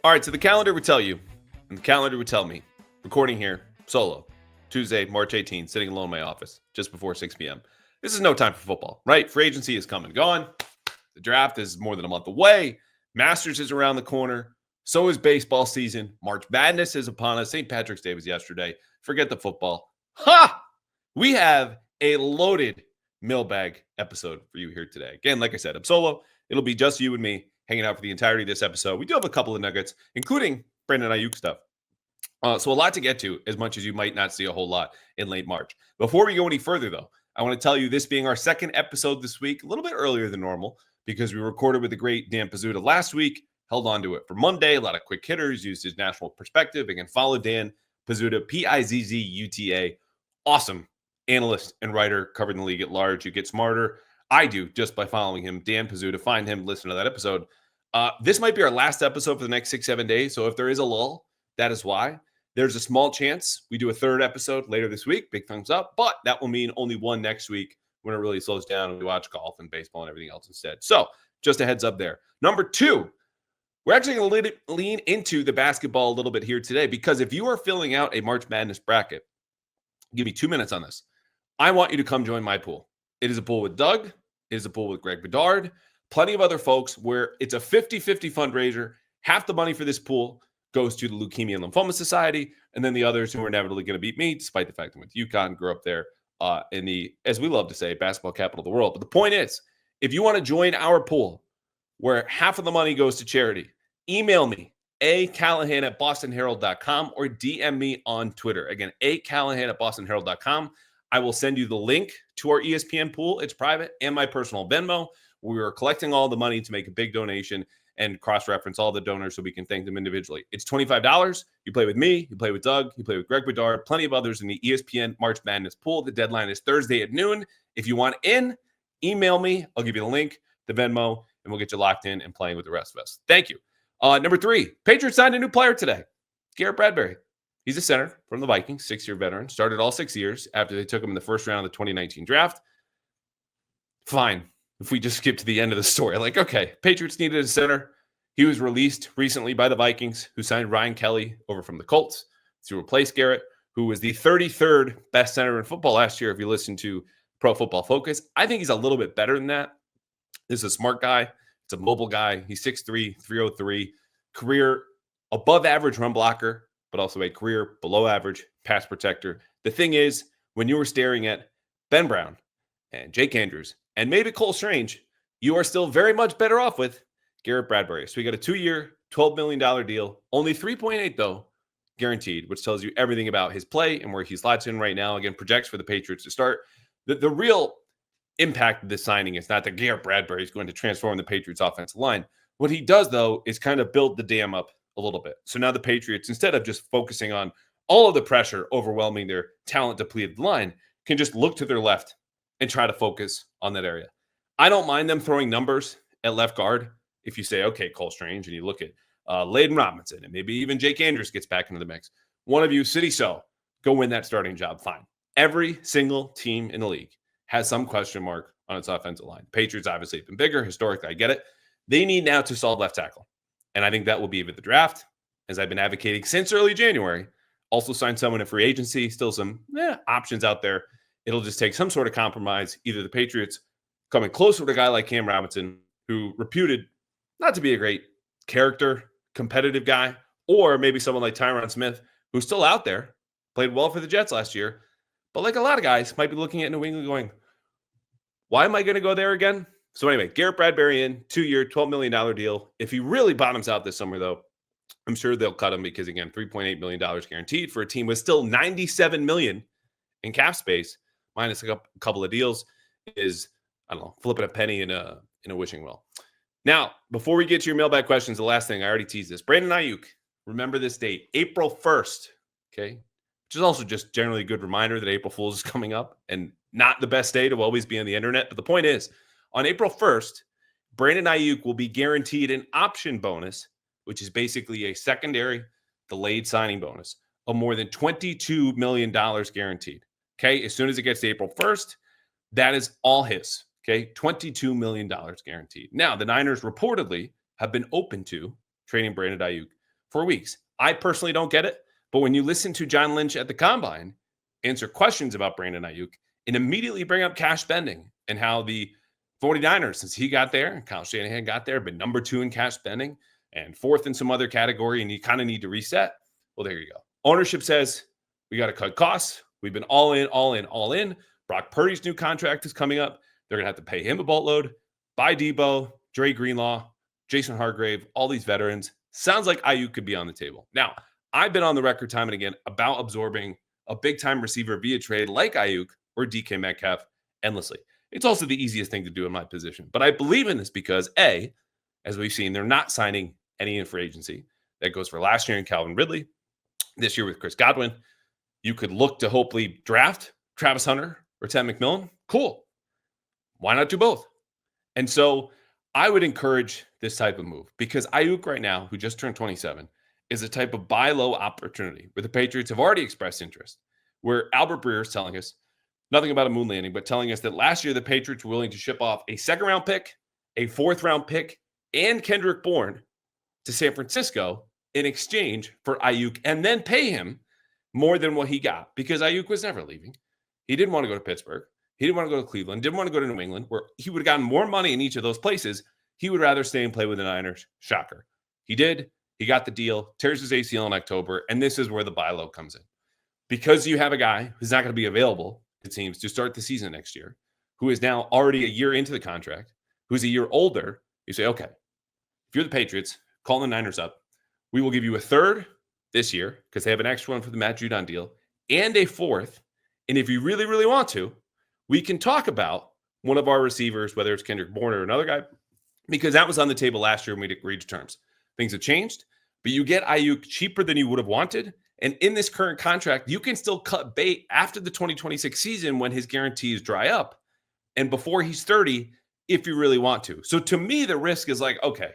All right, so the calendar would tell you, and the calendar would tell me, recording here, solo, Tuesday, March 18th, sitting alone in my office, just before 6 p.m. This is no time for football, right? Free agency is come and gone. The draft is more than a month away. Masters is around the corner. So is baseball season. March Madness is upon us. St. Patrick's Day was yesterday. Forget the football. Ha! We have a loaded mailbag episode for you here today. Again, like I said, I'm solo. It'll be just you and me hanging out for the entirety of this episode. We do have a couple of nuggets, including Brandon Aiyuk stuff. So a lot to get to, as much as you might not see a whole lot in late March. Before we go any further, though, I want to tell you this being our second episode this week, a little bit earlier than normal, because we recorded with the great Dan Pizzuta last week, held on to it for Monday. A lot of quick hitters, used his national perspective. Again, follow Dan Pizzuta, Pizzuta. Awesome analyst and writer covering the league at large. You get smarter. I do just by following him, Dan Pizzuta. Find him, listen to that episode. This might be our last episode for the next 6-7 days. So if there is a lull, that is why. There's a small chance we do a third episode later this week. Big thumbs up. But that will mean only one next week when it really slows down and we watch golf and baseball and everything else instead. So just a heads up there. Number two, we're actually going to lean into the basketball a little bit here today, because if you are filling out a March Madness bracket, give me 2 minutes on this. I want you to come join my pool. It is a pool with Doug. It is a pool with Greg Bedard. Plenty of other folks where it's a 50-50 fundraiser. Half the money for this pool goes to the Leukemia and Lymphoma Society, and then the others who are inevitably going to beat me, despite the fact I went to UConn, grew up there in the, as we love to say, basketball capital of the world. But the point is, if you want to join our pool where half of the money goes to charity, email me, acallahan@bostonherald.com, or DM me on Twitter. Again, acallahan@bostonherald.com. I will send you the link to our ESPN pool. It's private, and my personal Venmo. We are collecting all the money to make a big donation and cross-reference all the donors so we can thank them individually. It's $25. You play with me, you play with Doug, you play with Greg Bedard, plenty of others in the ESPN March Madness pool. The deadline is Thursday at noon. If you want in, email me. I'll give you the link, the Venmo, and we'll get you locked in and playing with the rest of us. Thank you. Number three, Patriots signed a new player today, Garrett Bradbury. He's a center from the Vikings, 6-year veteran. Started all 6 years after they took him in the first round of the 2019 draft. Fine. If we just skip to the end of the story, like, okay, Patriots needed a center. He was released recently by the Vikings, who signed Ryan Kelly over from the Colts to replace Garrett, who was the 33rd best center in football last year, if you listen to Pro Football Focus. I think he's a little bit better than that. This is a smart guy. It's a mobile guy. He's 6'3", 303, career above average run blocker, but also a career below average pass protector. The thing is, when you were staring at Ben Brown and Jake Andrews and maybe Cole Strange, you are still very much better off with Garrett Bradbury. So we got a 2-year, $12 million deal, only 3.8 though, guaranteed, which tells you everything about his play and where he slots in right now. Again, projects for the Patriots to start. The real impact of this signing is not that Garrett Bradbury is going to transform the Patriots offensive line. What he does, though, is kind of build the dam up a little bit. So now the Patriots, instead of just focusing on all of the pressure overwhelming their talent-depleted line, can just look to their left and try to focus on that area. I don't mind them throwing numbers at left guard. If you say, okay, Cole Strange, and you look at Layden Robinson, and maybe even Jake Andrews gets back into the mix. One of you, City So, go win that starting job. Fine. Every single team in the league has some question mark on its offensive line. Patriots obviously have been bigger. Historically, I get it. They need now to solve left tackle. And I think that will be with the draft, as I've been advocating since early January. Also sign someone in free agency. Still some options out there. It'll just take some sort of compromise. Either the Patriots coming closer with a guy like Cam Robinson, who reputed not to be a great character, competitive guy, or maybe someone like Tyron Smith, who's still out there, played well for the Jets last year, but like a lot of guys might be looking at New England going, why am I going to go there again? So anyway, Garrett Bradbury in, 2-year, $12 million deal. If he really bottoms out this summer, though, I'm sure they'll cut him because, again, $3.8 million guaranteed for a team with still $97 million in cap space, minus a couple of deals, is, I don't know, flipping a penny in a wishing well. Now, before we get to your mailbag questions, the last thing, I already teased this. Brandon Aiyuk, remember this date, April 1st, okay? Which is also just generally a good reminder that April Fool's is coming up, and not the best day to always be on the internet. But the point is, on April 1st, Brandon Aiyuk will be guaranteed an option bonus, which is basically a secondary delayed signing bonus of more than $22 million guaranteed. Okay, as soon as it gets to April 1st, that is all his. Okay, $22 million guaranteed. Now, the Niners reportedly have been open to trading Brandon Aiyuk 4 weeks. I personally don't get it, but when you listen to John Lynch at the Combine answer questions about Brandon Aiyuk and immediately bring up cash spending and how the 49ers, since he got there and Kyle Shanahan got there, but number 2 in cash spending and 4th in some other category, and you kind of need to reset. Well, there you go. Ownership says we got to cut costs. We've been all in, all in, all in. Brock Purdy's new contract is coming up. They're going to have to pay him a boatload. Buy Debo, Dre Greenlaw, Jason Hargrave, all these veterans. Sounds like Aiyuk could be on the table. Now, I've been on the record time and again about absorbing a big-time receiver via trade like Aiyuk or DK Metcalf endlessly. It's also the easiest thing to do in my position. But I believe in this because, A, as we've seen, they're not signing any in free agency. That goes for last year in Calvin Ridley, this year with Chris Godwin. You could look to hopefully draft Travis Hunter or Ted McMillan. Cool. Why not do both? And so I would encourage this type of move because Aiyuk right now, who just turned 27, is a type of buy low opportunity where the Patriots have already expressed interest, where Albert Breer is telling us nothing about a moon landing, but telling us that last year the Patriots were willing to ship off a 2nd-round pick, a 4th-round pick, and Kendrick Bourne to San Francisco in exchange for Aiyuk and then pay him more than what he got because Aiyuk was never leaving. He didn't want to go to Pittsburgh. He didn't want to go to Cleveland, didn't want to go to New England, where he would have gotten more money in each of those places. He would rather stay and play with the Niners. Shocker. He did. He got the deal, tears his ACL in October, and this is where the buy low comes in. Because you have a guy who's not going to be available, it seems, to start the season next year, who is now already a year into the contract, who's a year older, you say, okay, if you're the Patriots, call the Niners up. We will give you a 3rd this year because they have an extra one for the Matt Judon deal and a 4th. And if you really, really want to, we can talk about one of our receivers, whether it's Kendrick Bourne or another guy, because that was on the table last year when we agreed to terms. Things have changed, but you get Aiyuk cheaper than you would have wanted. And in this current contract, you can still cut bait after the 2026 season when his guarantees dry up and before he's 30 if you really want to. So to me, the risk is like, okay,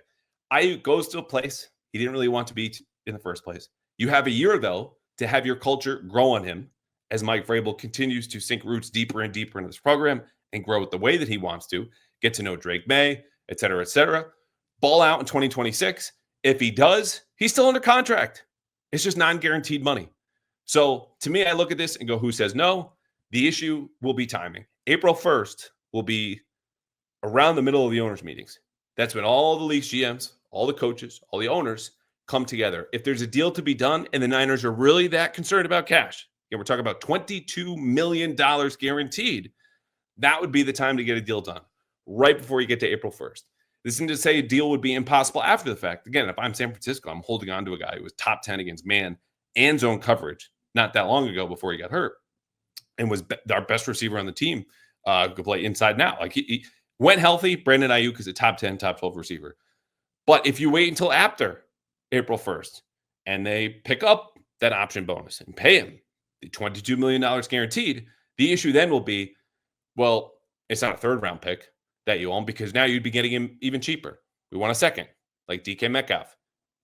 Aiyuk goes to a place he didn't really want to be in the first place. You have a year, though, to have your culture grow on him as Mike Vrabel continues to sink roots deeper and deeper into this program and grow it the way that he wants to, get to know Drake May, et cetera, ball out in 2026. If he does, he's still under contract. It's just non-guaranteed money. So to me, I look at this and go, who says no? The issue will be timing. April 1st will be around the middle of the owners' meetings. That's when all the league's GMs, all the coaches, all the owners come together. If there's a deal to be done and the Niners are really that concerned about cash, and we're talking about $22 million guaranteed, that would be the time to get a deal done right before you get to April 1st. This isn't to say a deal would be impossible after the fact. Again, if I'm San Francisco, I'm holding on to a guy who was top 10 against man and zone coverage not that long ago before he got hurt and was our best receiver on the team. Could play inside now. Like he when healthy, Brandon Aiyuk is a top 10, top 12 receiver. But if you wait until after April 1st and they pick up that option bonus and pay him the $22 million guaranteed, the issue then will be, well, it's not a 3rd-round pick that you own because now you'd be getting him even cheaper. We want a 2nd, like DK Metcalf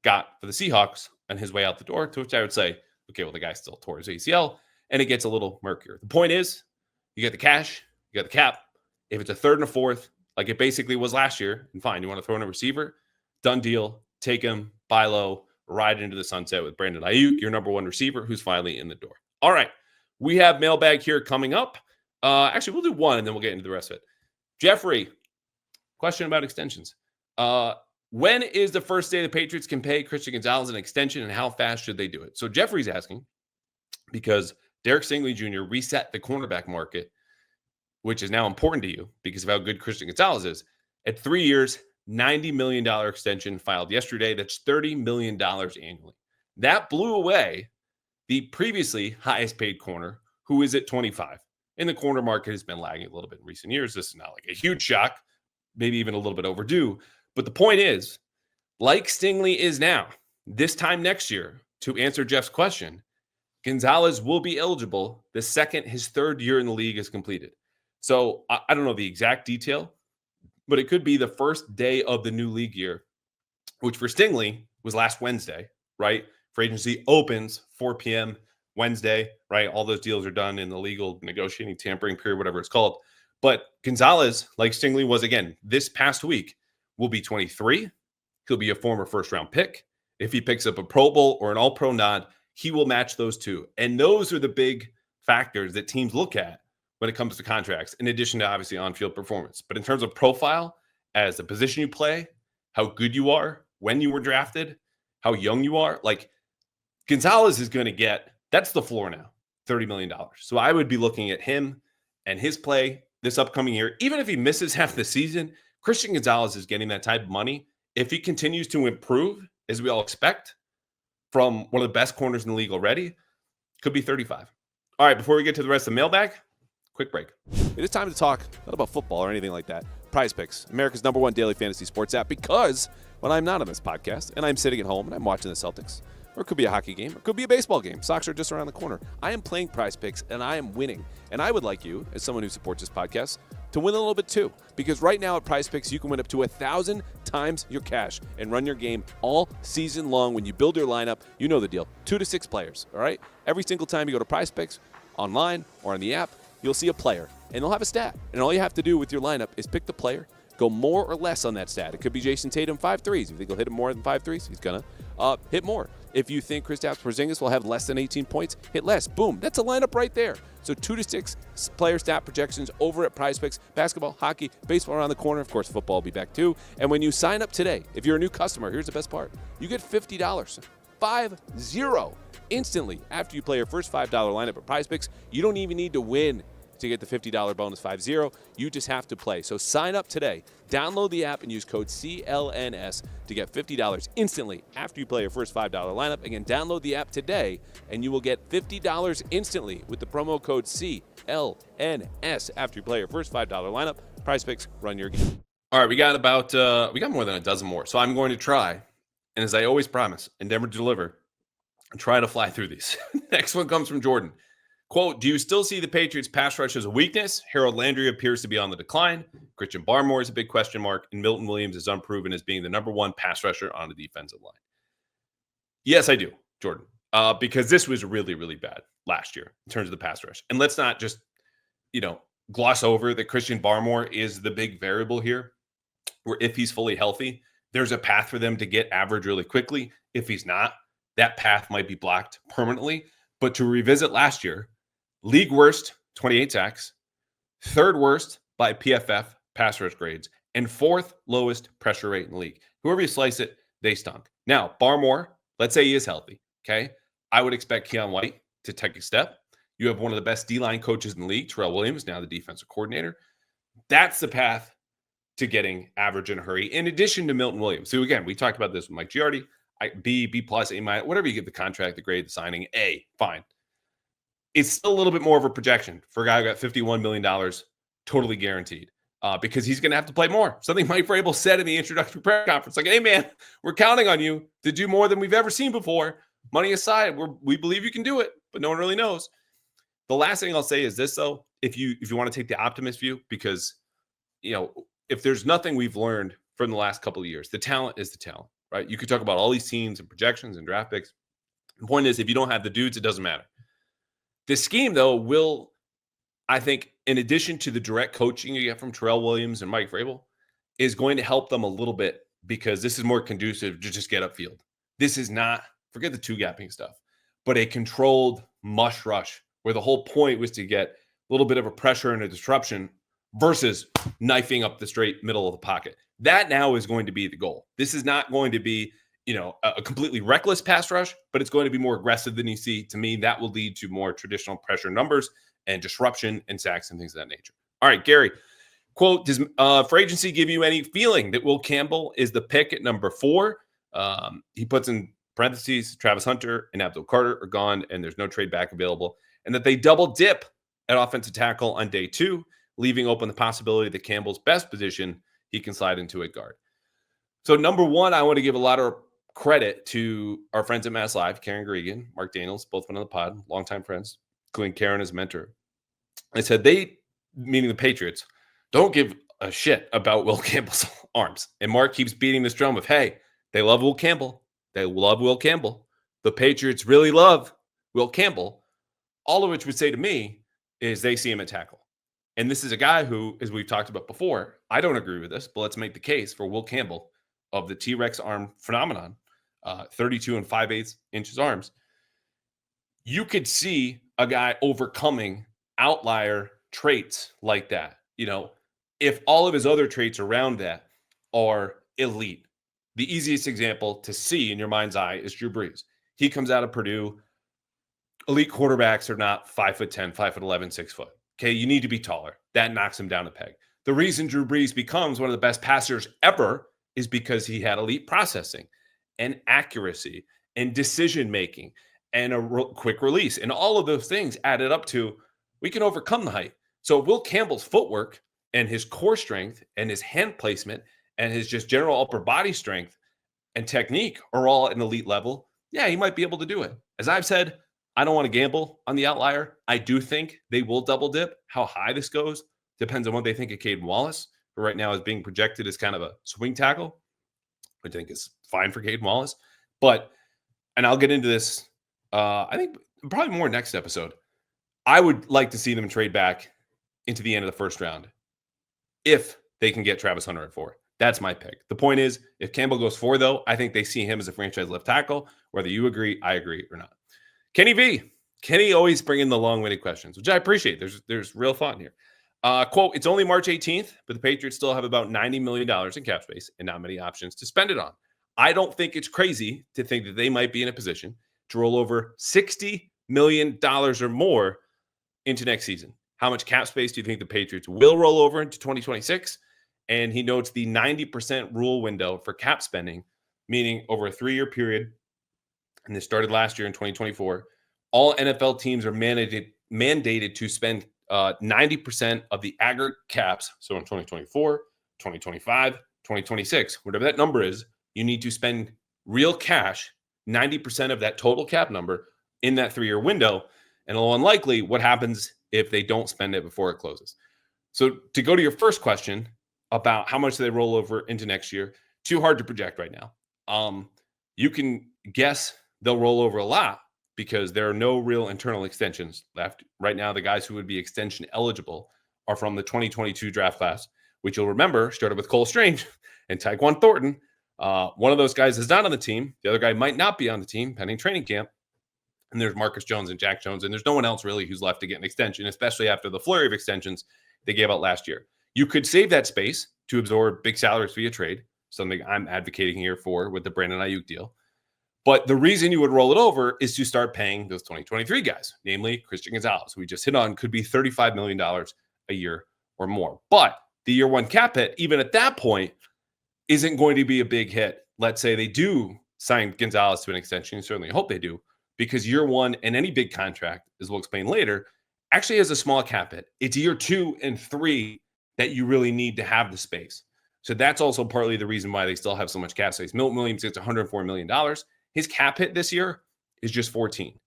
got for the Seahawks on his way out the door, to which I would say, okay, well, the guy still tore his ACL, and it gets a little murkier. The point is, you get the cash, you got the cap. If it's a 3rd and a 4th, like it basically was last year, and fine, you want to throw in a receiver, done deal, take him, buy low, ride into the sunset with Brandon Aiyuk, your number 1 receiver, who's finally in the door. All right, we have mailbag here coming up. Actually, we'll do one, and then we'll get into the rest of it. Jeffrey, question about extensions. When is the first day the Patriots can pay Christian Gonzalez an extension, and how fast should they do it? So Jeffrey's asking because Derek Stingley Jr. reset the cornerback market, which is now important to you because of how good Christian Gonzalez is. At 3 years, $90 million extension filed yesterday. That's $30 million annually. That blew away the previously highest paid corner, who is at 25. And the corner market has been lagging a little bit in recent years. This is not like a huge shock, maybe even a little bit overdue. But the point is, like Stingley is now, this time next year, to answer Jeff's question, Gonzalez will be eligible the second his 3rd year in the league is completed. So I don't know the exact detail, but it could be the first day of the new league year, which for Stingley was last Wednesday, right? Free agency opens 4 p.m. Wednesday, right? All those deals are done in the legal negotiating tampering period, whatever it's called. But Gonzalez, like Stingley was again this past week, will be 23. He'll be a former 1st-round pick. If he picks up a Pro Bowl or an All-Pro nod, he will match those two. And those are the big factors that teams look at when it comes to contracts, in addition to obviously on-field performance. But in terms of profile, as the position you play, how good you are, when you were drafted, how young you are, like Gonzalez is going to get, that's the floor now, $30 million. So I would be looking at him and his play this upcoming year. Even if he misses half the season, Christian Gonzalez is getting that type of money. If he continues to improve, as we all expect, from one of the best corners in the league already, could be 35. All right, before we get to the rest of the mailbag, quick break. It is time to talk, not about football or anything like that. Prize Picks, America's #1 daily fantasy sports app, because when I'm not on this podcast and I'm sitting at home and I'm watching the Celtics, or it could be a hockey game, or it could be a baseball game. Sox are just around the corner. I am playing Prize Picks, and I am winning. And I would like you, as someone who supports this podcast, to win a little bit too. Because right now at Prize Picks, you can win up to 1,000 times your cash and run your game all season long. When you build your lineup, you know the deal. 2 to 6 players, all right? Every single time you go to Prize Picks, online or on the app, you'll see a player, and they'll have a stat. And all you have to do with your lineup is pick the player, go more or less on that stat. It could be Jason Tatum, 5 threes. If you think he'll hit more than 5 threes, he's going to hit more. If you think Kristaps Porzingis will have less than 18 points, hit less. Boom. That's a lineup right there. So 2 to 6 player stat projections over at Prize Picks. Basketball, hockey, baseball around the corner. Of course, football will be back too. And when you sign up today, if you're a new customer, here's the best part. You get $50. 50 instantly after you play your first $5 lineup at Prize Picks. You don't even need to win to get the $50 bonus 50. You just have to play. So sign up today. Download the app and use code CLNS to get $50 instantly after you play your first $5 lineup. Again, download the app today and you will get $50 instantly with the promo code CLNS after you play your first $5 lineup. Prize Picks, run your game. All right, we got more than a dozen more. So I'm going to try, and as I always promise, endeavor to deliver, and try to fly through these. Next one comes from Jordan. Quote, do you still see the Patriots pass rush as a weakness? Harold Landry appears to be on the decline. Christian Barmore is a big question mark, and Milton Williams is unproven as being the #1 pass rusher on the defensive line. Yes, I do, Jordan, because this was really, really bad last year in terms of the pass rush. And let's not just, gloss over that Christian Barmore is the big variable here, where if he's fully healthy, there's a path for them to get average really quickly. If he's not, that path might be blocked permanently. But to revisit last year, league worst, 28 sacks, third worst by PFF pass rush grades, and fourth lowest pressure rate in the league. Whoever you slice it, they stunk. Now, Barmore, let's say he is healthy, okay? I would expect Keon White to take a step. You have one of the best D-line coaches in the league, Terrell Williams, now the defensive coordinator. That's the path to getting average in a hurry, in addition to Milton Williams. So again, we talked about this with Mike Giardi. B plus, A minus, whatever you give the contract, the grade, the signing, A, fine. It's still a little bit more of a projection for a guy who got $51 million totally guaranteed because he's going to have to play more. Something Mike Vrabel said in the introductory press conference, like, hey, man, we're counting on you to do more than we've ever seen before. Money aside, we believe you can do it, but no one really knows. The last thing I'll say is this, though, if you want to take the optimist view, because, if there's nothing we've learned from the last couple of years, the talent is the talent, right? You could talk about all these teams and projections and draft picks. The point is, if you don't have the dudes, it doesn't matter. The scheme, though, will, I think, in addition to the direct coaching you get from Terrell Williams and Mike Vrabel, is going to help them a little bit because this is more conducive to just get upfield. This is not, forget the two-gapping stuff, but a controlled mush rush where the whole point was to get a little bit of a pressure and a disruption versus knifing up the straight middle of the pocket. That now is going to be the goal. This is not going to be a completely reckless pass rush, but it's going to be more aggressive than you see. To me, that will lead to more traditional pressure numbers and disruption and sacks and things of that nature. All right, Gary, quote, does free agency give you any feeling that Will Campbell is the pick at #4? He puts in parentheses, Travis Hunter and Abdul Carter are gone, and there's no trade back available, and that they double dip at offensive tackle on day 2, leaving open the possibility that Campbell's best position, he can slide into a guard. So #1, I want to give a lot of credit to our friends at Mass Live, Karen Gregan, Mark Daniels, both been on the pod, longtime friends, including Karen as mentor. I said they, meaning the Patriots, don't give a shit about Will Campbell's arms. And Mark keeps beating this drum of, hey, they love Will Campbell. They love Will Campbell. The Patriots really love Will Campbell. All of which would say to me is they see him at tackle. And this is a guy who, as we've talked about before, I don't agree with this, but let's make the case for Will Campbell of the T-Rex arm phenomenon. 32 and 5/8 inches arms. You could see a guy overcoming outlier traits like that. If all of his other traits around that are elite. The easiest example to see in your mind's eye is Drew Brees. He comes out of Purdue. Elite quarterbacks are not 5'10", 5'11", 6 foot. Okay, you need to be taller. That knocks him down a peg. The reason Drew Brees becomes one of the best passers ever is because he had elite processing and accuracy and decision making and a quick release. And all of those things added up to we can overcome the height. So Will Campbell's footwork and his core strength and his hand placement and his just general upper body strength and technique are all at an elite level. Yeah, he might be able to do it. As I've said, I don't want to gamble on the outlier. I do think they will double dip. How high this goes depends on what they think of Caden Wallace, who right now is being projected as kind of a swing tackle, which I think is fine for Caden Wallace. And I'll get into this, I think probably more next episode. I would like to see them trade back into the end of the first round if they can get Travis Hunter at 4. That's my pick. The point is, if Campbell goes 4, though, I think they see him as a franchise left tackle. Whether you agree, I agree, or not. Kenny V. Kenny always bringing the long-winded questions, which I appreciate. There's real fun here. Quote, it's only March 18th, but the Patriots still have about $90 million in cap space and not many options to spend it on. I don't think it's crazy to think that they might be in a position to roll over $60 million or more into next season. How much cap space do you think the Patriots will roll over into 2026? And he notes the 90% rule window for cap spending, meaning over a 3-year period, and this started last year in 2024, all NFL teams are mandated to spend 90% of the aggregate caps. So in 2024, 2025, 2026, whatever that number is, you need to spend real cash, 90% of that total cap number in that 3-year window. And a little unlikely, what happens if they don't spend it before it closes? So to go to your first question about how much they roll over into next year, too hard to project right now. You can guess they'll roll over a lot because there are no real internal extensions left. Right now, the guys who would be extension eligible are from the 2022 draft class, which you'll remember started with Cole Strange and Tyquan Thornton. One of those guys is not on the team. The other guy might not be on the team pending training camp. And there's Marcus Jones and Jack Jones, and there's no one else really who's left to get an extension, especially after the flurry of extensions they gave out last year. You could save that space to absorb big salaries via trade, something I'm advocating here for with the Brandon Aiyuk deal. But the reason you would roll it over is to start paying those 2023 guys, namely Christian Gonzalez, who we just hit on, could be $35 million a year or more. But the year one cap hit, even at that point, isn't going to be a big hit. Let's say they do sign Gonzalez to an extension. You certainly hope they do, because year one and any big contract, as we'll explain later, actually has a small cap hit. It's year 2 and 3 that you really need to have the space. So that's also partly the reason why they still have so much cap space. Milton Williams gets $104 million. His cap hit this year is just 14.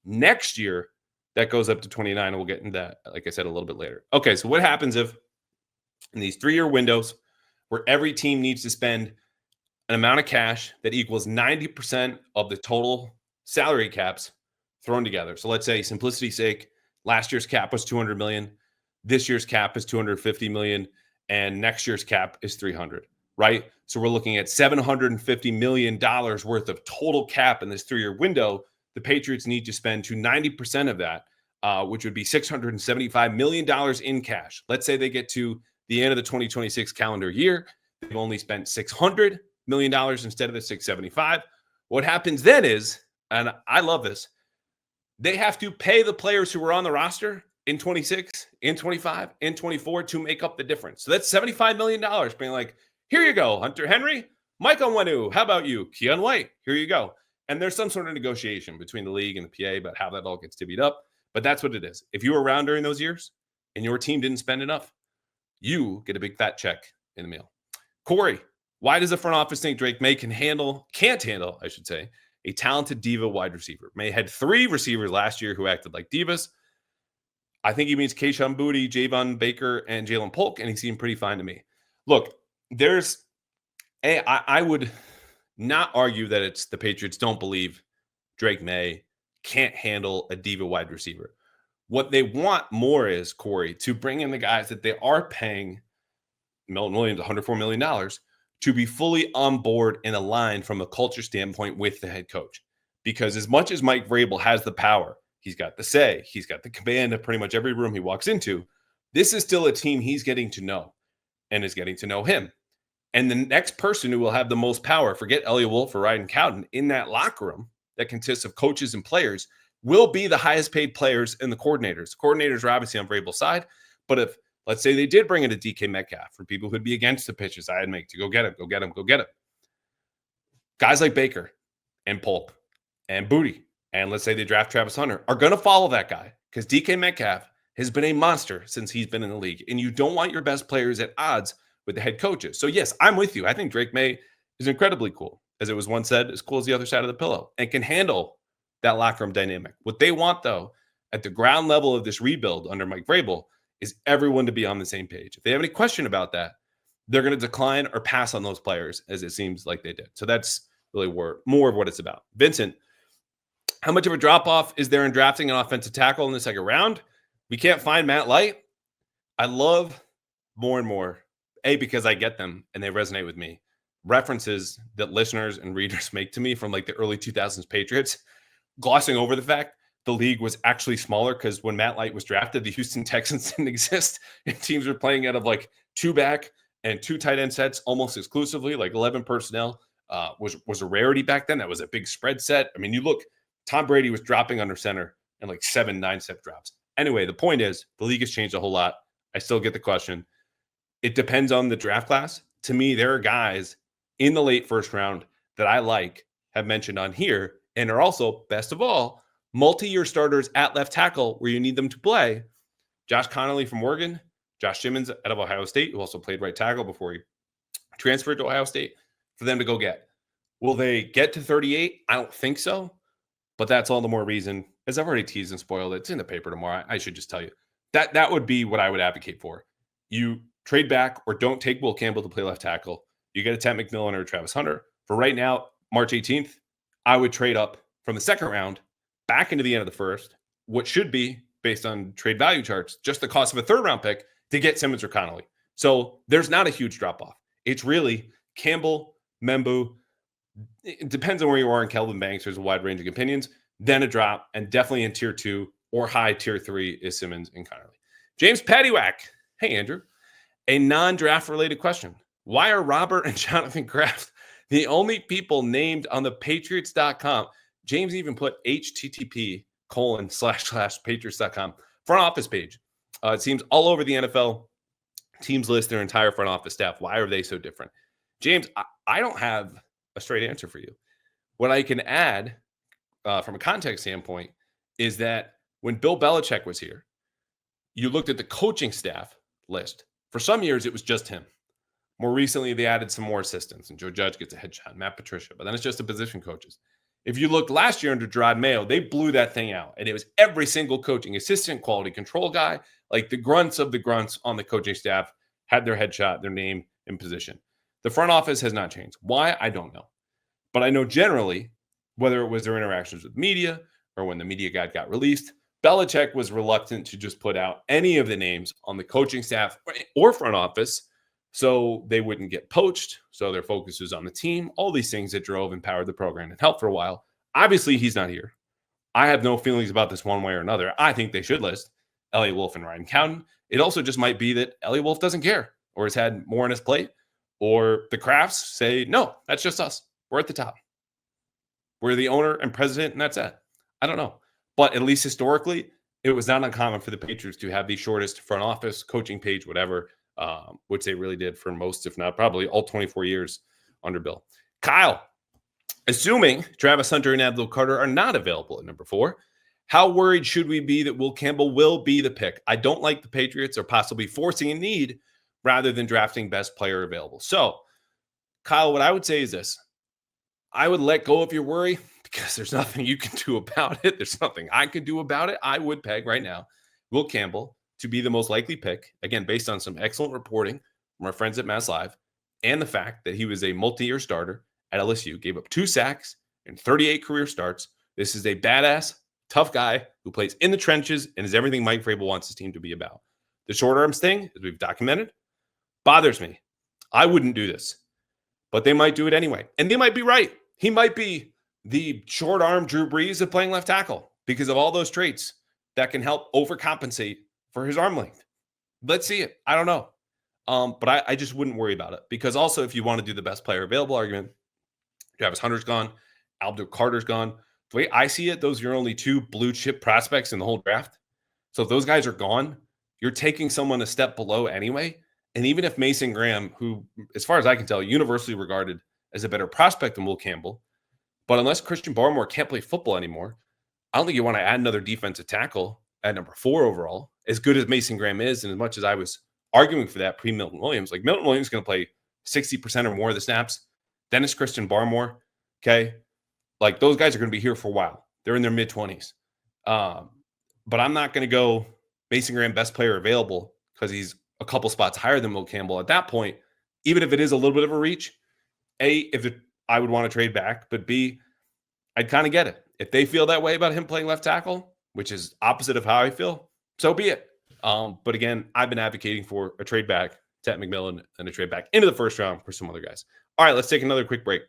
Next year, that goes up to 29, and we'll get into that, like I said, a little bit later. Okay, so what happens if in these 3-year windows where every team needs to spend an amount of cash that equals 90% of the total salary caps thrown together? So let's say, simplicity's sake, last year's cap was $200 million. This year's cap is $250 million, and next year's cap is $300, right? So we're looking at $750 million worth of total cap in this 3-year window. The Patriots need to spend to 90% of that, which would be $675 million in cash. Let's say they get to the end of the 2026 calendar year. They've only spent $600 million instead of the $675. What happens then is, and I love this, they have to pay the players who were on the roster in 26, in 25, in 24 to make up the difference. So that's $75 million being like, here you go, Hunter Henry, Mike Onwenu, how about you? Keon White, here you go. And there's some sort of negotiation between the league and the PA about how that all gets divvied up. But that's what it is. If you were around during those years and your team didn't spend enough, you get a big fat check in the mail. Corey, why does the front office think Drake May can't handle, a talented diva wide receiver? May had 3 receivers last year who acted like divas. I think he means Kayshon Boutte, Javon Baker, and Jalen Polk, and he seemed pretty fine to me. Look, I would not argue that it's the Patriots don't believe Drake May can't handle a diva wide receiver. What they want more is, Corey, to bring in the guys that they are paying Milton Williams $104 million to be fully on board and aligned from a culture standpoint with the head coach. Because as much as Mike Vrabel has the power, he's got the say, he's got the command of pretty much every room he walks into, this is still a team he's getting to know and is getting to know him. And the next person who will have the most power, forget Elliott Wolf or Ryan Cowden, in that locker room that consists of coaches and players, will be the highest paid players and the coordinators. The coordinators are obviously on Vrabel's side, but if, let's say they did bring in a DK Metcalf, for people who'd be against the pitches I'd make to go get him, go get him, go get him. Guys like Baker and Polk and Booty, and let's say they draft Travis Hunter, are going to follow that guy because DK Metcalf has been a monster since he's been in the league. And you don't want your best players at odds with the head coaches. So yes, I'm with you. I think Drake May is incredibly cool. As it was once said, as cool as the other side of the pillow, and can handle that locker room dynamic. What they want, though, at the ground level of this rebuild under Mike Vrabel is everyone to be on the same page. If they have any question about that, they're going to decline or pass on those players, as it seems like they did. So that's really more of what it's about. Vincent, how much of a drop-off is there in drafting an offensive tackle in the second round? We can't find Matt Light. I love more and more, because I get them and they resonate with me, references that listeners and readers make to me from like the early 2000s Patriots, glossing over the fact the league was actually smaller because when Matt Light was drafted, the Houston Texans didn't exist and teams were playing out of like 2 back and 2 tight end sets almost exclusively, like 11 personnel was a rarity back then. That was a big spread set. I mean, you look, Tom Brady was dropping under center and like 7 9-step drops. Anyway, the point is the league has changed a whole lot. I still get the question. It depends on the draft class. To me, there are guys in the late first round that I have mentioned on here, and are also, best of all, multi-year starters at left tackle where you need them to play. Josh Connolly from Oregon, Josh Simmons out of Ohio State, who also played right tackle before he transferred to Ohio State, for them to go get. Will they get to 38? I don't think so, but that's all the more reason, as I've already teased and spoiled it. It's in the paper tomorrow. I should just tell you. That would be what I would advocate for. You trade back or don't take Will Campbell to play left tackle. You get a Ted McMillan or a Travis Hunter. For right now, March 18th, I would trade up from the second round back into the end of the first, what should be, based on trade value charts, just the cost of a third round pick to get Simmons or Connolly. So there's not a huge drop off. It's really Campbell, Membu. It depends on where you are in Kelvin Banks. There's a wide range of opinions. Then a drop, and definitely in tier 2 or high tier 3 is Simmons and Connolly. James Paddywhack. Hey, Andrew. A non-draft related question. Why are Robert and Jonathan Kraft the only people named on the Patriots.com? James even put http://Patriots.com front office page. It seems all over the NFL. Teams list their entire front office staff. Why are they so different? James, I don't have a straight answer for you. What I can add from a context standpoint is that when Bill Belichick was here, you looked at the coaching staff list. For some years, it was just him. More recently, they added some more assistants, and Joe Judge gets a headshot, Matt Patricia, but then it's just the position coaches. If you looked last year under Gerard Mayo, they blew that thing out, and it was every single coaching assistant, quality control guy, like the grunts of the grunts on the coaching staff had their headshot, their name, and position. The front office has not changed. Why? I don't know. But I know generally, whether it was their interactions with media or when the media guide got released, Belichick was reluctant to just put out any of the names on the coaching staff or front office so they wouldn't get poached, so their focus was on the team, all these things that drove and powered the program and helped for a while. Obviously, he's not here. I have no feelings about this one way or another. I think they should list Elliott Wolf and Ryan Cowden. It also just might be that Elliott Wolf doesn't care or has had more on his plate, or the Crafts say, no, that's just us. We're at the top. We're the owner and president, and that's it. I don't know. But at least historically, it was not uncommon for the Patriots to have the shortest front office, coaching page, whatever, which they really did for most, if not probably all 24 years under Bill. Kyle, assuming Travis Hunter and Abdul Carter are not available at number 4, how worried should we be that Will Campbell will be the pick? I don't like the Patriots are possibly forcing a need rather than drafting best player available. So, Kyle, what I would say is this. I would let go of your worry because there's nothing you can do about it. There's nothing I could do about it. I would peg right now Will Campbell to be the most likely pick, again, based on some excellent reporting from our friends at Mass Live and the fact that he was a multi-year starter at LSU, gave up 2 sacks and 38 career starts. This is a badass, tough guy who plays in the trenches and is everything Mike Vrabel wants his team to be about. The short arms thing, as we've documented, bothers me. I wouldn't do this. but they might do it anyway. And they might be right. He might be the short arm Drew Brees of playing left tackle because of all those traits that can help overcompensate for his arm length. Let's see it. I don't know. But I just wouldn't worry about it because also if you want to do the best player available argument, Travis Hunter's gone, Abdul Carter's gone. The way I see it, those are your only two blue chip prospects in the whole draft. So if those guys are gone, you're taking someone a step below anyway. And even if Mason Graham, who, as far as I can tell, universally regarded as a better prospect than Will Campbell, but unless Christian Barmore can't play football anymore, I don't think you want to add another defensive tackle at number 4 overall, as good as Mason Graham is. And as much as I was arguing for that pre-Milton Williams, like Milton Williams is going to play 60% or more of the snaps. Dennis Christian Barmore, okay? Like those guys are going to be here for a while. They're in their mid-20s. But I'm not going to go Mason Graham best player available because he's a couple spots higher than Will Campbell at that point. Even if it is a little bit of a reach, A, I would want to trade back, but B, I'd kind of get it. If they feel that way about him playing left tackle, which is opposite of how I feel, so be it. But again, I've been advocating for a trade back to McMillan and a trade back into the first round for some other guys. All right, let's take another quick break.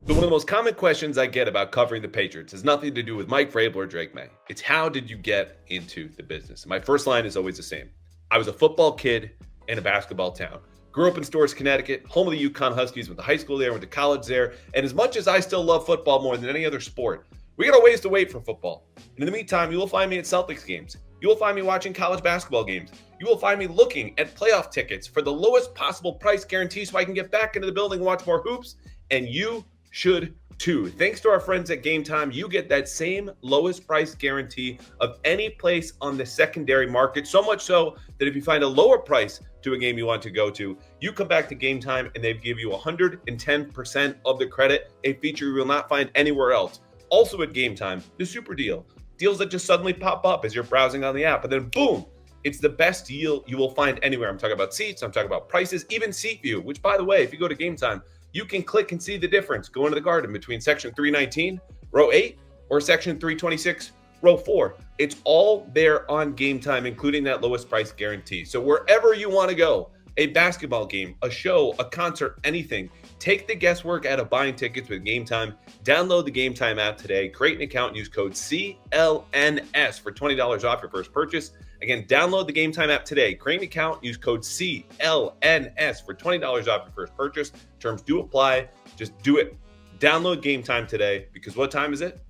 So one of the most common questions I get about covering the Patriots has nothing to do with Mike Vrabel or Drake May. It's how did you get into the business? And my first line is always the same. I was a football kid in a basketball town. Grew up in Storrs, Connecticut, home of the UConn Huskies, went to high school there, went to college there. And as much as I still love football more than any other sport, we got a ways to wait for football. And in the meantime, you will find me at Celtics games. You will find me watching college basketball games. You will find me looking at playoff tickets for the lowest possible price guarantee so I can get back into the building and watch more hoops. And you should too. Thanks to our friends at Game Time, you get that same lowest price guarantee of any place on the secondary market. So much so that if you find a lower price to a game you want to go to, you come back to Game Time and they give you 110% of the credit, a feature you will not find anywhere else. Also at Game Time, the super deal. Deals that just suddenly pop up as you're browsing on the app, and then boom, it's the best deal you will find anywhere. I'm talking about seats, I'm talking about prices, even seat view, which by the way, if you go to Game Time, you can click and see the difference. Go into the garden between section 319, row 8, or section 326, row 4. It's all there on Game Time, including that lowest price guarantee. So wherever you want to go, a basketball game, a show, a concert, anything, take the guesswork out of buying tickets with Game Time. Download the Game Time app today, create an account, and use code CLNS for $20 off your first purchase. Again, download the Game Time app today, create an account, use code CLNS for $20 off your first purchase. Terms do apply. Just do it. Download Game Time today because what time is it?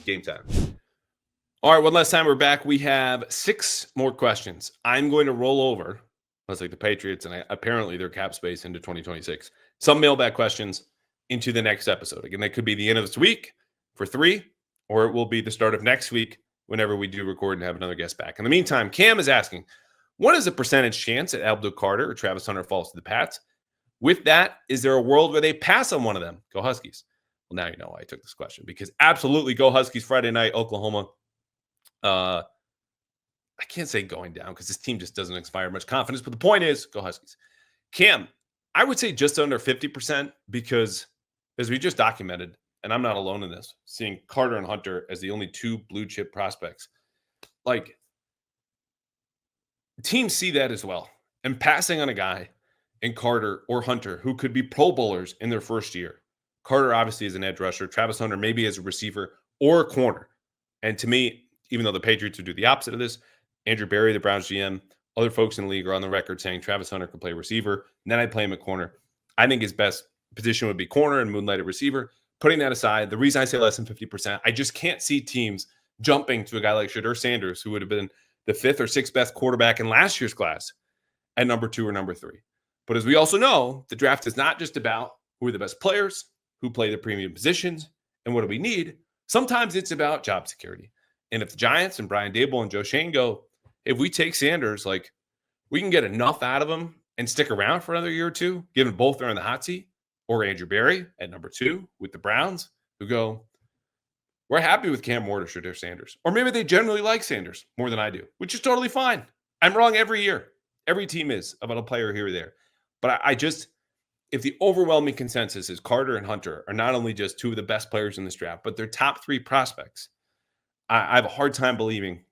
Game time. All right, one last time we're back. We have 6 more questions. I'm going to roll over, let's like the Patriots and apparently their cap space into 2026. Some mailbag questions into the next episode. Again, that could be the end of this week for 3, or it will be the start of next week whenever we do record and have another guest back. In the meantime, Cam is asking, what is the percentage chance that Abdul Carter or Travis Hunter falls to the Pats? With that, is there a world where they pass on one of them? Go Huskies. Well, now you know why I took this question, because absolutely go Huskies Friday night, Oklahoma. I can't say going down because this team just doesn't inspire much confidence, but the point is, go Huskies. Cam, I would say just under 50% because, as we just documented, and I'm not alone in this, seeing Carter and Hunter as the only 2 blue chip prospects, like teams see that as well. And passing on a guy in Carter or Hunter who could be Pro Bowlers in their first year. Carter obviously is an edge rusher. Travis Hunter maybe as a receiver or a corner. And to me, even though the Patriots would do the opposite of this, Andrew Berry, the Browns GM, other folks in the league are on the record saying Travis Hunter could play receiver, and then I'd play him at corner. I think his best position would be corner and moonlight at receiver. Putting that aside, the reason I say less than 50%, I just can't see teams jumping to a guy like Shadur Sanders, who would have been the 5th or 6th best quarterback in last year's class at number 2 or number 3. But as we also know, the draft is not just about who are the best players, who play the premium positions, and what do we need. Sometimes it's about job security. And if the Giants and Brian Dable and Joe Shane go, if we take Sanders, like we can get enough out of him and stick around for another year or 2, given both are in the hot seat, or Andrew Berry at number 2 with the Browns, who go, we're happy with Cam Ward or Shadur Sanders. Or maybe they generally like Sanders more than I do, which is totally fine. I'm wrong every year. Every team is about a player here or there. But I just, if the overwhelming consensus is Carter and Hunter are not only just 2 of the best players in this draft, but they're top 3 prospects, I have a hard time believing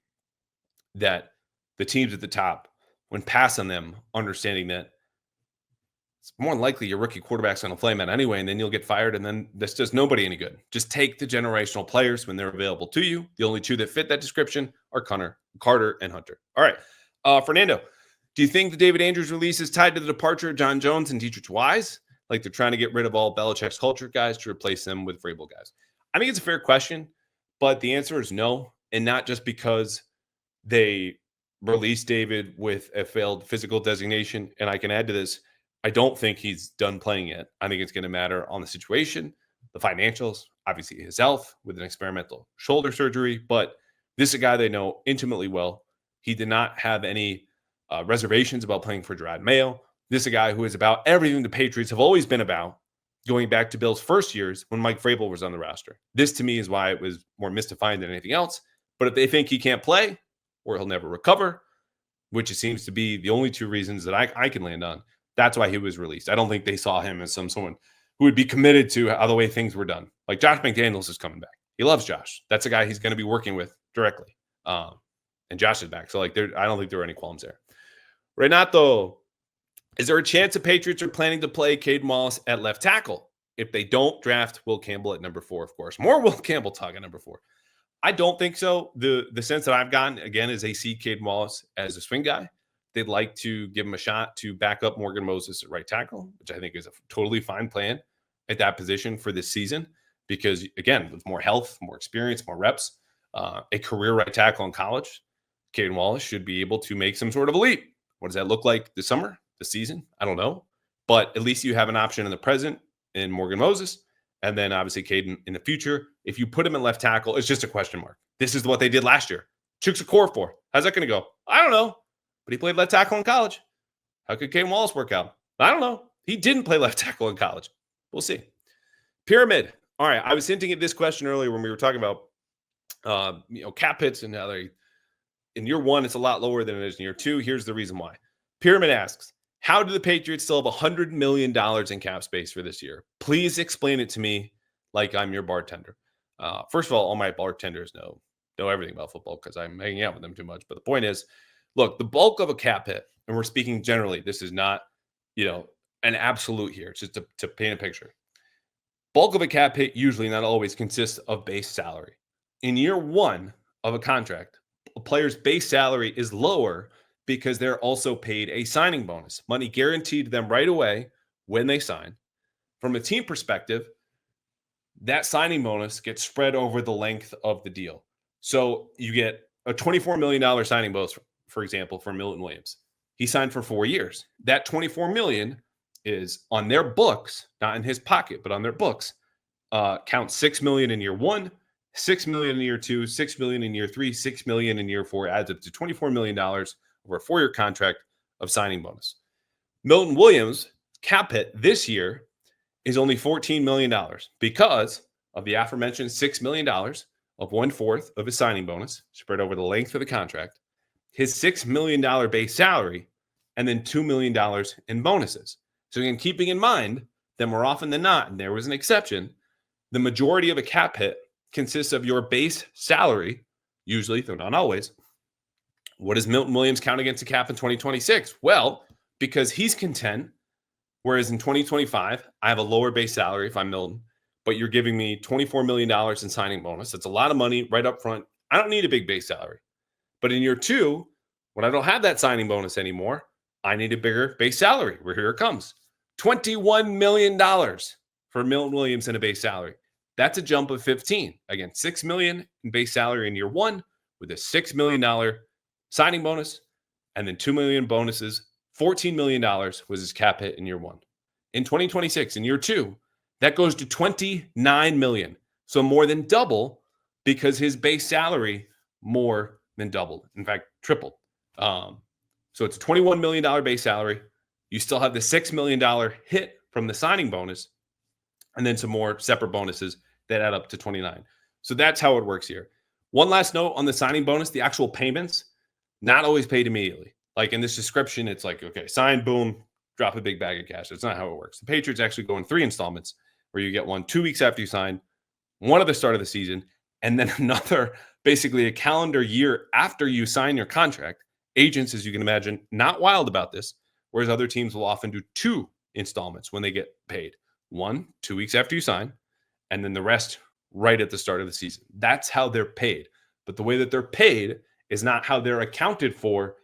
that the teams at the top, when pass on them, understanding that it's more than likely your rookie quarterback's going to flame out anyway, and then you'll get fired, and then this does nobody any good. Just take the generational players when they're available to you. The only two that fit that description are Carter and Hunter. All right. Fernando, do you think the David Andrews release is tied to the departure of John Jones and Dietrich Wise? Like they're trying to get rid of all Belichick's culture guys to replace them with Vrabel guys? I think it's a fair question, but the answer is no, and not just because they released David with a failed physical designation. And I can add to this, I don't think he's done playing yet. I think it's going to matter on the situation, the financials, obviously his health with an experimental shoulder surgery, but this is a guy they know intimately well. He did not have any reservations about playing for Gerard Mayo. This is a guy who is about everything the Patriots have always been about, going back to Bill's first years when Mike Vrabel was on the roster. This, to me, is why it was more mystifying than anything else. But if they think he can't play or he'll never recover, which it seems to be the only two reasons that I can land on, that's why he was released. I don't think they saw him as someone who would be committed to how the way things were done. Like Josh McDaniels is coming back. He loves Josh. That's a guy he's going to be working with directly. And Josh is back. So I don't think there are any qualms there. Renato, is there a chance the Patriots are planning to play Caden Wallace at left tackle? If they don't draft Will Campbell at number 4, of course. More Will Campbell talk at number 4. I don't think so. The sense that I've gotten, again, is they see Caden Wallace as a swing guy. They'd like to give him a shot to back up Morgan Moses at right tackle, which I think is a totally fine plan at that position for this season. Because, again, with more health, more experience, more reps, a career right tackle in college, Caden Wallace should be able to make some sort of a leap. What does that look like this summer, this season? I don't know. But at least you have an option in the present in Morgan Moses. And then obviously Caden in the future. If you put him in left tackle, it's just a question mark. This is what they did last year. Chooks a core for. How's that going to go? I don't know. But he played left tackle in college. How could Caden Wallace work out? I don't know. He didn't play left tackle in college. We'll see. Pyramid. All right. I was hinting at this question earlier when we were talking about cap hits and how they, in year 1, it's a lot lower than it is in year 2. Here's the reason why. Pyramid asks, how do the Patriots still have $100 million in cap space for this year? Please explain it to me like I'm your bartender. First of all my bartenders know everything about football because I'm hanging out with them too much. But the point is, look, the bulk of a cap hit, and we're speaking generally, this is not, an absolute here. It's just to paint a picture. Bulk of a cap hit usually, not always, consists of base salary. In year 1 of a contract, a player's base salary is lower because they're also paid a signing bonus, money guaranteed to them right away when they sign. From a team perspective, that signing bonus gets spread over the length of the deal. So you get a $24 million signing bonus, for example, for Milton Williams. He signed for 4 years. That $24 million is on their books, not in his pocket, but on their books. Count $6 million in year 1, $6 million in year 2, $6 million in year 3, $6 million in year 4, adds up to $24 million over a 4-year contract of signing bonus. Milton Williams' cap hit this year is only $14 million because of the aforementioned $6 million of 1/4 of his signing bonus spread over the length of the contract, his $6 million base salary, and then $2 million in bonuses. So again, keeping in mind that more often than not, and there was an exception, the majority of a cap hit consists of your base salary, usually, though not always. What does Milton Williams count against the cap in 2026? Well, because he's content, whereas in 2025, I have a lower base salary if I'm Milton, but you're giving me $24 million in signing bonus. That's a lot of money right up front. I don't need a big base salary. But in year 2, when I don't have that signing bonus anymore, I need a bigger base salary. Where here it comes. $21 million for Milton Williams in a base salary. That's a jump of 15. Again, $6 million in base salary in year 1 with a $6 million signing bonus, and then $2 million bonuses. $14 million was his cap hit in year 1. In 2026, in year 2, that goes to $29 million. So more than double because his base salary more than doubled. In fact, tripled. So it's a $21 million base salary. You still have the $6 million hit from the signing bonus, and then some more separate bonuses that add up to 29. So that's how it works here. One last note on the signing bonus, the actual payments, not always paid immediately. Like in this description, it's like, okay, sign, boom, drop a big bag of cash. That's not how it works. The Patriots actually go in 3 installments where you get one 2 weeks after you sign, one at the start of the season, and then another basically a calendar year after you sign your contract. Agents, as you can imagine, not wild about this, whereas other teams will often do 2 installments when they get paid. 1, 2 weeks after you sign, and then the rest right at the start of the season. That's how they're paid. But the way that they're paid is not how they're accounted for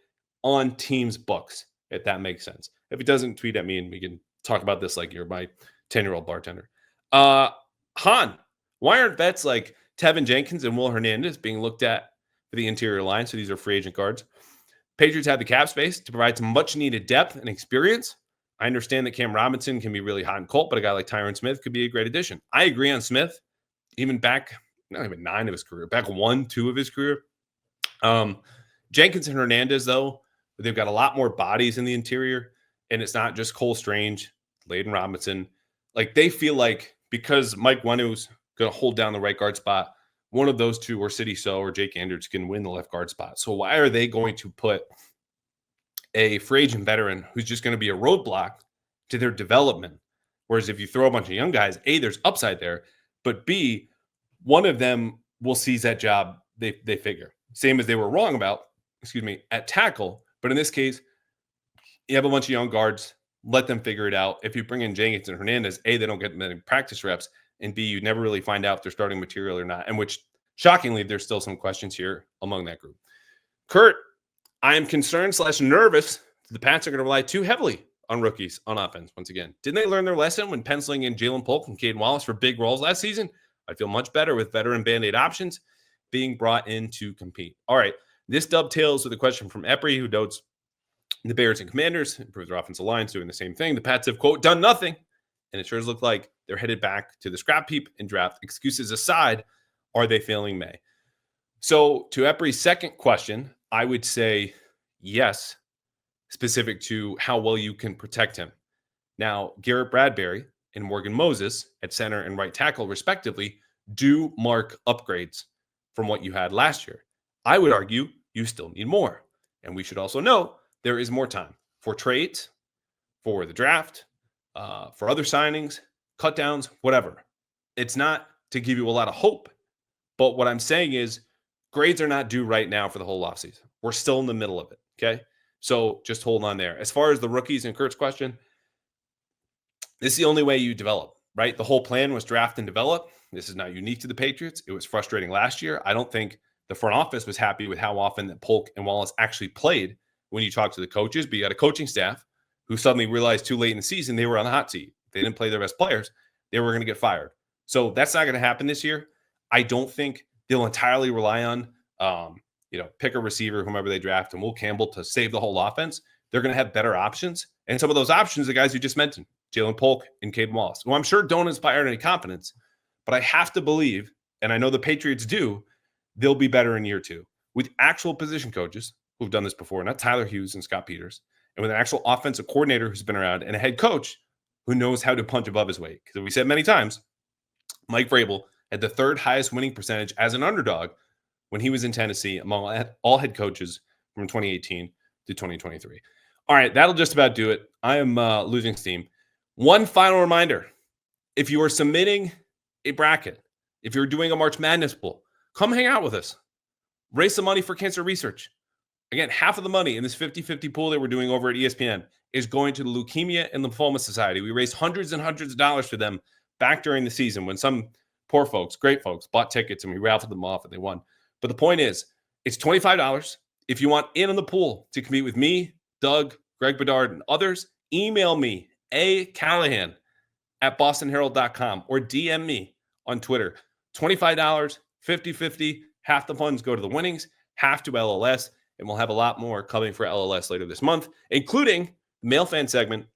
on teams' books, if that makes sense. If it doesn't, tweet at me and we can talk about this like you're my 10-year-old bartender. Han, why aren't vets like Tevin Jenkins and Will Hernandez being looked at for the interior line? So these are free agent guards. Patriots have the cap space to provide some much-needed depth and experience. I understand that Cam Robinson can be really hot and cold, but a guy like Tyron Smith could be a great addition. I agree on Smith, even back, not even 9 of his career, back 1, 2 of his career. Jenkins and Hernandez, though, they've got a lot more bodies in the interior, and it's not just Cole Strange, Layden Robinson. Like, they feel like because Mike Wenu's going to hold down the right guard spot, one of those two, or City So or Jake Andrews, can win the left guard spot. So why are they going to put a free agent veteran who's just going to be a roadblock to their development? Whereas if you throw a bunch of young guys, A, there's upside there, but B, one of them will seize that job, they figure. Same as they were wrong about, at tackle. But in this case, you have a bunch of young guards, let them figure it out. If you bring in Jenkins and Hernandez, A, they don't get many practice reps, and B, you never really find out if they're starting material or not. And which, shockingly, there's still some questions here among that group. Kurt, I am concerned / nervous that the Pats are going to rely too heavily on rookies on offense once again. Didn't they learn their lesson when penciling in Jalen Polk and Caden Wallace for big roles last season? I feel much better with veteran Band-Aid options being brought in to compete. All right, this dovetails with a question from Epri, who notes the Bears and Commanders improve their offensive lines, doing the same thing. The Pats have, quote, done nothing, and it sure does look like they're headed back to the scrap heap and draft. Excuses aside, are they failing May? So to Epri's second question, I would say yes, specific to how well you can protect him. Now, Garrett Bradbury and Morgan Moses at center and right tackle, respectively, do mark upgrades from what you had last year. I would argue you still need more. And we should also know there is more time for trades, for the draft, for other signings, cut downs, whatever. It's not to give you a lot of hope, but what I'm saying is grades are not due right now for the whole offseason. We're still in the middle of it, okay? So just hold on there. As far as the rookies and Kurt's question, this is the only way you develop, right? The whole plan was draft and develop. This is not unique to the Patriots. It was frustrating last year. I don't think the front office was happy with how often that Polk and Wallace actually played when you talk to the coaches, but you got a coaching staff who suddenly realized too late in the season they were on the hot seat. They didn't play their best players. They were going to get fired. So that's not going to happen this year. I don't think they'll entirely rely on, pick a receiver, whomever they draft, and Will Campbell to save the whole offense. They're going to have better options. And some of those options, the guys you just mentioned, Jalen Polk and Caden Wallace, who I'm sure don't inspire any confidence, but I have to believe, and I know the Patriots do, they'll be better in year 2 with actual position coaches who've done this before, not Tyler Hughes and Scott Peters, and with an actual offensive coordinator who's been around and a head coach who knows how to punch above his weight. Because we said many times, Mike Vrabel had the 3rd highest winning percentage as an underdog when he was in Tennessee among all head coaches from 2018 to 2023. All right, that'll just about do it. I am losing steam. One final reminder. If you are submitting a bracket, if you're doing a March Madness pool, come hang out with us. Raise some money for cancer research. Again, half of the money in this 50-50 pool that we're doing over at ESPN is going to the Leukemia and Lymphoma Society. We raised hundreds and hundreds of dollars for them back during the season when some poor folks, great folks, bought tickets and we raffled them off and they won. But the point is, it's $25. If you want in on the pool to compete with me, Doug, Greg Bedard, and others, email me, acallahan@bostonherald.com, or DM me on Twitter. $25, 50-50, half the funds go to the winnings, half to LLS, and we'll have a lot more coming for LLS later this month, including the Mail Fan segment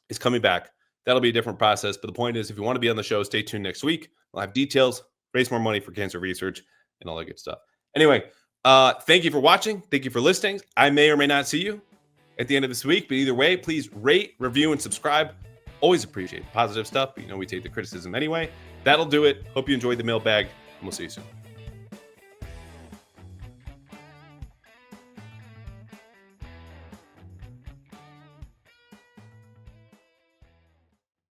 is coming back. That'll be a different process, but the point is, if you want to be on the show, stay tuned next week. We'll have details, raise more money for cancer research, and all that good stuff. Anyway, thank you for watching. Thank you for listening. I may or may not see you at the end of this week, but either way, please rate, review, and subscribe. Always appreciate positive stuff, but we take the criticism anyway. That'll do it. Hope you enjoyed the mailbag, and we'll see you soon.